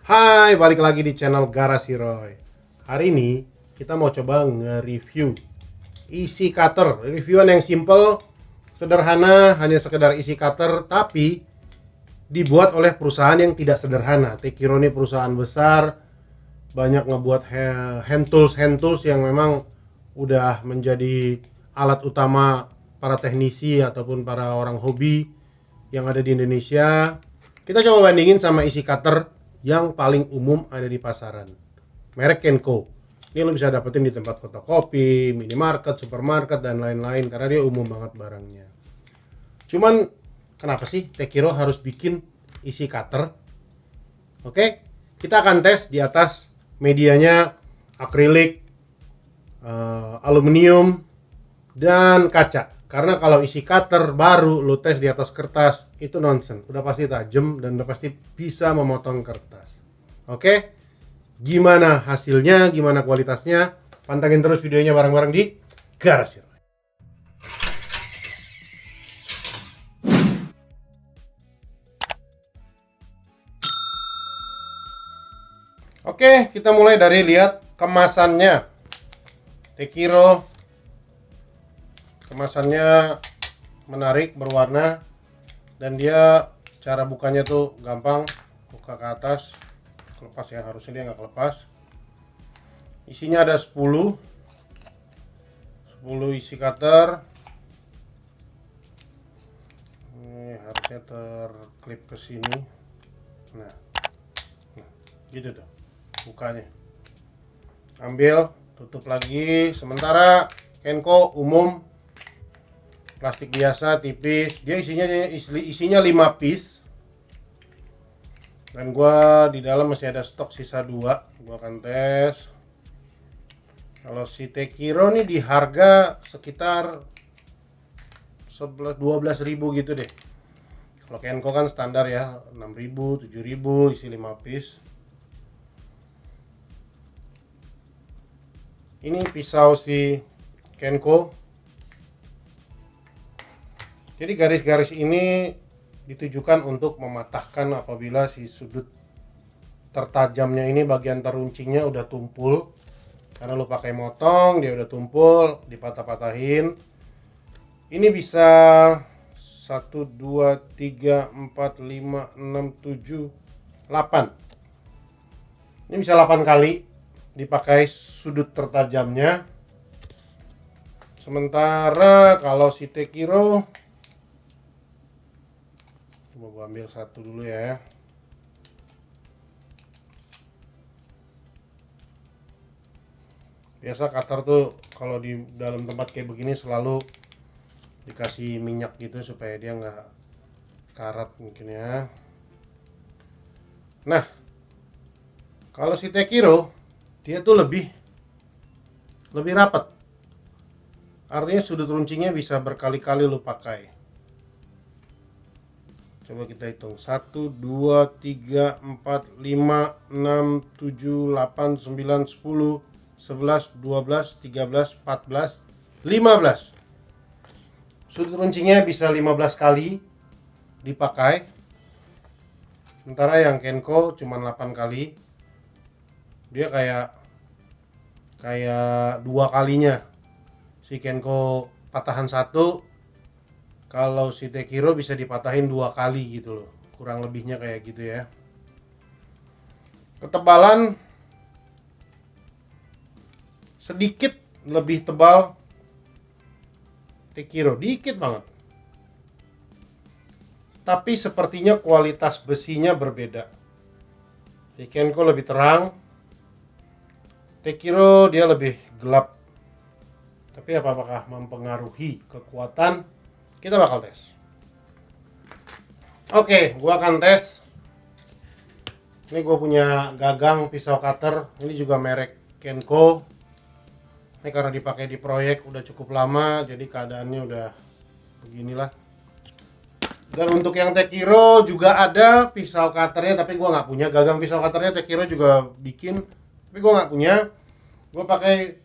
Hai, balik lagi di channel Garasi Roy. Hari ini kita mau coba nge-review isi cutter. Reviewan yang simple, sederhana, hanya sekedar isi cutter, tapi dibuat oleh perusahaan yang tidak sederhana. Tekiro ini perusahaan besar, banyak ngebuat hand tools yang memang udah menjadi alat utama para teknisi ataupun para orang hobi yang ada di Indonesia. Kita coba bandingin sama isi cutter yang paling umum ada di pasaran. Merek Kenko. Ini lo bisa dapetin di tempat fotokopi, minimarket, supermarket, dan lain-lain karena dia umum banget barangnya. Cuman kenapa sih Tekiro harus bikin isi cutter? Oke, kita akan tes di atas medianya akrilik, aluminium, dan kaca. Karena kalau isi cutter baru lo tes di atas kertas itu nonsense, udah pasti tajam dan udah pasti bisa memotong kertas. Oke, gimana hasilnya, gimana kualitasnya? Pantengin terus videonya bareng-bareng di Garasi. Oke, kita mulai dari lihat kemasannya. Tekiro kemasannya menarik, berwarna, dan dia cara bukanya tuh gampang. Buka ke atas, kelepas ya, harusnya dia nggak kelepas. Isinya ada 10 isi cutter. Ini harusnya terklip ke sini. Nah, gitu tuh bukanya. Ambil, tutup lagi. Sementara Kenko umum plastik biasa tipis, dia isinya 5 piece, dan gua di dalam masih ada stok sisa 2. Gua akan tes. Kalau si Tekiro nih di harga sekitar 12.000 gitu deh. Kalau Kenko kan standar ya 6.000, 7.000, isi 5 piece. Ini pisau si Kenko. Jadi garis-garis ini ditujukan untuk mematahkan apabila si sudut tertajamnya ini bagian teruncingnya udah tumpul. Karena lo pakai motong, dia udah tumpul, dipatah-patahin. Ini bisa 1, 2, 3, 4, 5, 6, 7, 8. Ini bisa 8 kali dipakai sudut tertajamnya. Sementara kalau si Tekiro, coba gua ambil satu dulu ya. Biasa cutter tuh kalau di dalam tempat kayak begini selalu dikasih minyak gitu supaya dia nggak karat mungkin ya. Nah, kalau si Tekiro dia tuh lebih rapat. Artinya sudut runcingnya bisa berkali-kali lu pakai. Coba kita hitung. 1, 2, 3, 4, 5, 6, 7, 8, 9, 10, 11, 12, 13, 14, 15. Sudut runcingnya bisa 15 kali dipakai. Sementara yang Kenko cuma 8 kali. Dia kayak 2 kalinya. Si Kenko patahan 1, kalau si Tekiro bisa dipatahin 2 kali gitu loh. Kurang lebihnya kayak gitu ya. Ketebalan sedikit lebih tebal Tekiro, dikit banget. Tapi sepertinya kualitas besinya berbeda. Si Kenko lebih terang, Tekiro dia lebih gelap. Tapi apakah mempengaruhi kekuatan? Kita bakal tes. Oke, gua akan tes. Ini gue punya gagang pisau cutter. Ini juga merek Kenko. Ini karena dipakai di proyek udah cukup lama, jadi keadaannya udah beginilah. Dan untuk yang Tekiro juga ada pisau cutternya, tapi gue nggak punya. Gagang pisau cutternya Tekiro juga bikin, tapi gue nggak punya. Gue pakai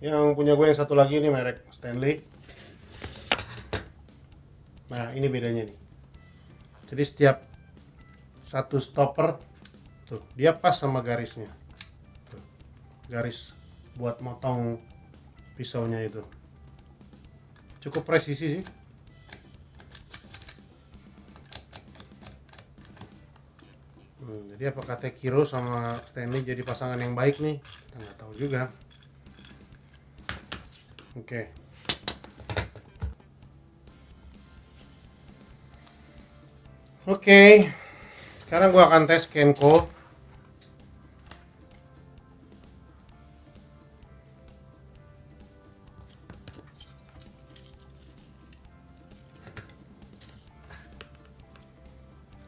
yang punya gue yang satu lagi, ini merek Stanley. Nah, ini bedanya nih. Jadi setiap satu stopper Tuh, dia pas sama garisnya. Tuh, garis buat motong pisaunya itu. Cukup presisi sih. Jadi apakah Tekiro sama Stanley jadi pasangan yang baik nih? Kita nggak tahu juga. Oke. Oke. Sekarang gua akan tes Kenko.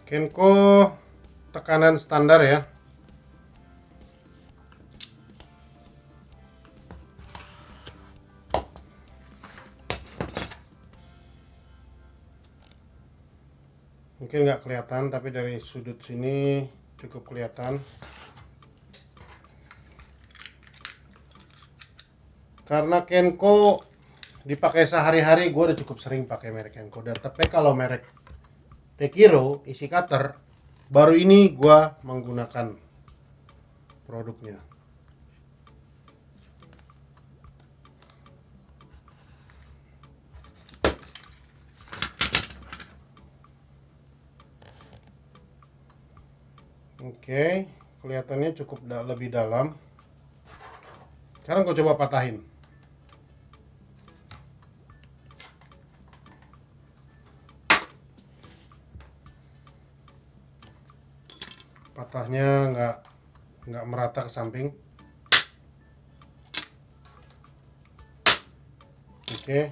Kenko tekanan standar ya. Mungkin nggak kelihatan, tapi dari sudut sini cukup kelihatan. Karena Kenko dipakai sehari-hari, gue udah cukup sering pakai merek Kenko. Dan tapi kalau merek Tekiro isi cutter, baru ini gue menggunakan produknya. Oke, kelihatannya cukup lebih dalam. Sekarang gue coba patahin. Patahnya nggak merata ke samping. Oke,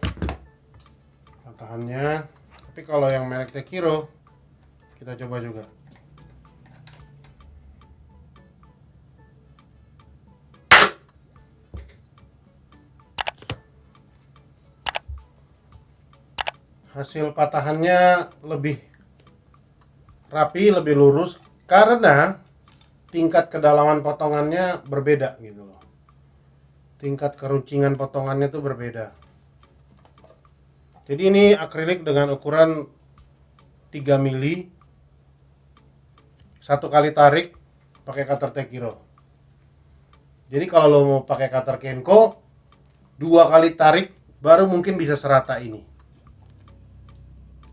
patahannya. Tapi kalau yang merek Tekiro, kita coba juga. Hasil patahannya lebih rapi, lebih lurus karena tingkat kedalaman potongannya berbeda gitu loh. Tingkat keruncingan potongannya tuh berbeda. Jadi ini akrilik dengan ukuran 3 mili. Satu kali tarik pakai cutter Tekiro. Jadi kalau lo mau pakai cutter Kenko, 2 kali tarik baru mungkin bisa serata ini.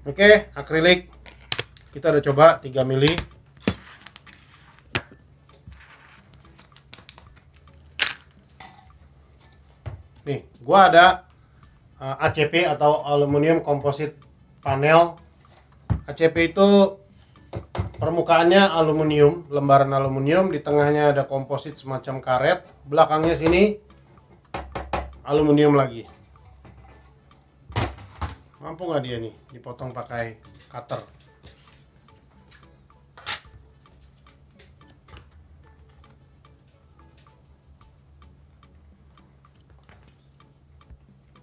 Oke, akrilik kita udah coba 3 mili. Nih, gua ada ACP atau aluminium composite panel. ACP itu permukaannya aluminium, lembaran aluminium, di tengahnya ada komposit semacam karet, belakangnya sini aluminium lagi. Mampu nggak dia nih dipotong pakai cutter?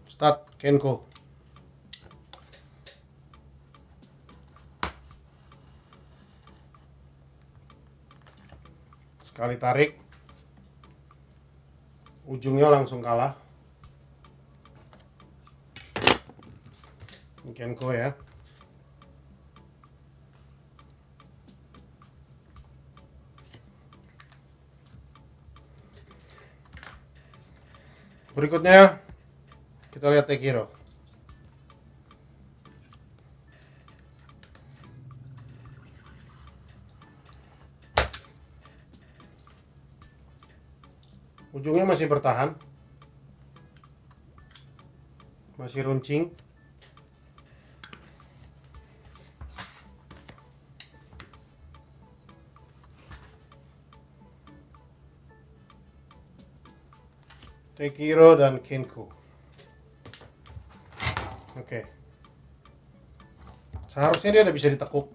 Start Kenko. Sekali tarik, ujungnya langsung kalah. Ini Kenko ya. Berikutnya kita lihat Tekiro. Ujungnya masih bertahan, masih runcing. Tekiro dan Kenko. Oke. Seharusnya dia udah bisa ditekuk.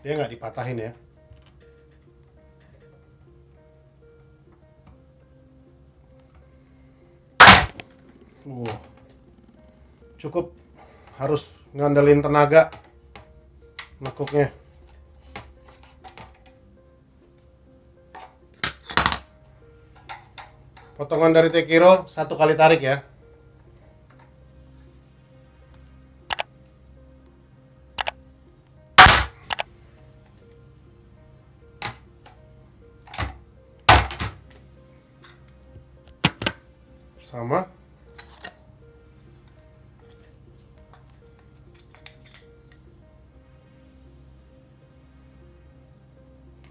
Dia nggak dipatahin ya. Cukup harus ngandelin tenaga nekuknya. Potongan dari Tekiro 1 kali tarik ya. sama.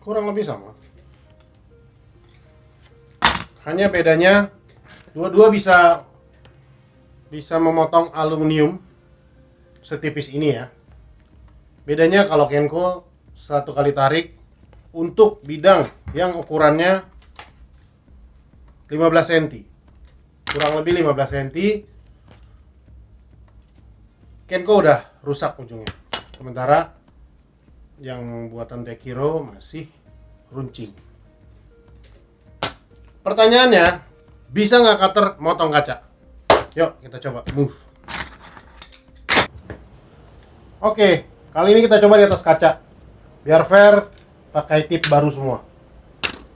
Kurang lebih sama. Hanya bedanya dua-dua bisa memotong aluminium setipis ini ya. Bedanya kalau Kenko satu kali tarik untuk bidang yang ukurannya 15 cm. Kurang lebih 15 cm. Kenko udah rusak ujungnya. Sementara yang buatan Tekiro masih runcing. Pertanyaannya, bisa nggak cutter motong kaca? Yuk kita coba move. Oke, kali ini kita coba di atas kaca. Biar fair, pakai tip baru semua.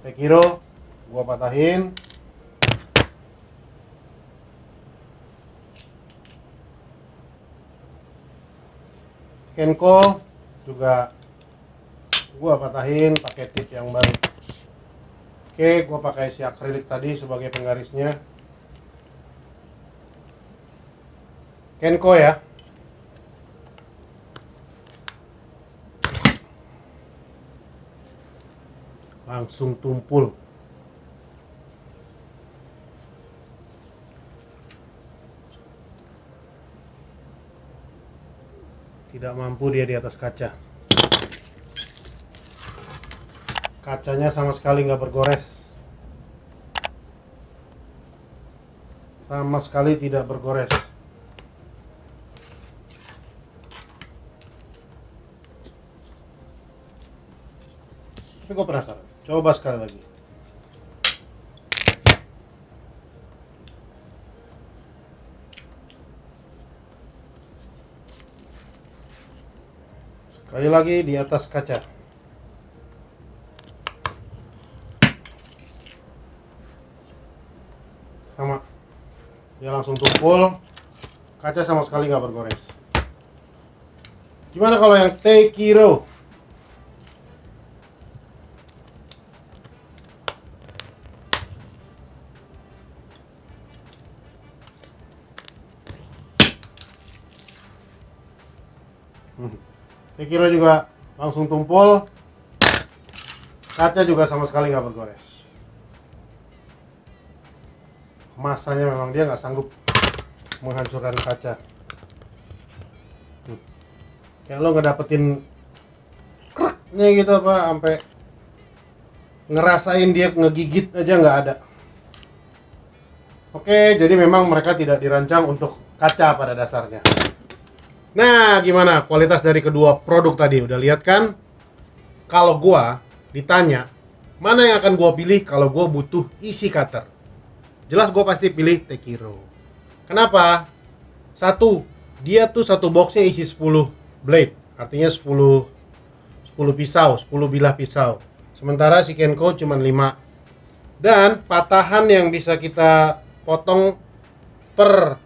Tekiro, gua patahin. Kenko juga gua patahin pakai tip yang baru. Oke, gua pakai si akrilik tadi sebagai penggarisnya. Kenko ya. Langsung tumpul. Tidak mampu dia di atas kaca. Kacanya sama sekali nggak bergores. Sama sekali tidak bergores. Tapi gue penasaran. Coba sekali lagi. Sekali lagi di atas kaca. Sama, dia langsung tumpul, kaca sama sekali nggak bergores. Gimana kalau yang Tekiro? Tekiro juga langsung tumpul, kaca juga sama sekali nggak bergores. Masanya memang dia nggak sanggup menghancurkan kaca. Kayak lo nggak dapetin kreknya gitu apa, sampai ngerasain dia ngegigit aja nggak ada. Oke, jadi memang mereka tidak dirancang untuk kaca pada dasarnya. Nah, gimana kualitas dari kedua produk tadi? Udah lihat kan? Kalau gua ditanya mana yang akan gua pilih kalau gua butuh isi cutter, jelas gue pasti pilih Tekiro. Kenapa? Satu, dia tuh satu boxnya isi 10 blade. Artinya 10 pisau, 10 bilah pisau. Sementara si Kenko cuma 5. Dan patahan yang bisa kita potong per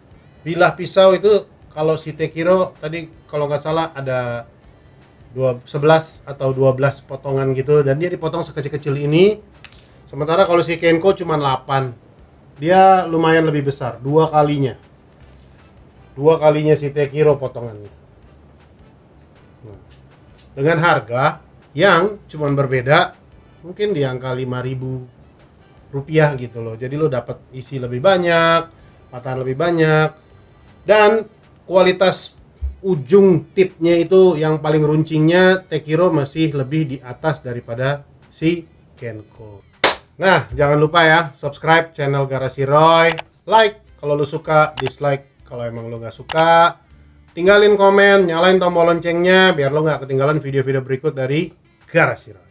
bilah pisau itu, kalau si Tekiro tadi kalau nggak salah ada 11 atau 12 potongan gitu. Dan dia dipotong sekecil-kecil ini. Sementara kalau si Kenko cuma 8. Dia lumayan lebih besar, 2 kalinya si Tekiro potongannya. Nah, dengan harga yang cuman berbeda mungkin di angka 5.000 rupiah gitu loh. Jadi lo dapat isi lebih banyak, patahan lebih banyak, dan kualitas ujung tipnya itu yang paling runcingnya Tekiro masih lebih di atas daripada si Kenko. Nah, jangan lupa ya, subscribe channel Garasi Roy, like kalau lu suka, dislike kalau emang lu nggak suka, tinggalin komen, nyalain tombol loncengnya biar lu nggak ketinggalan video-video berikut dari Garasi Roy.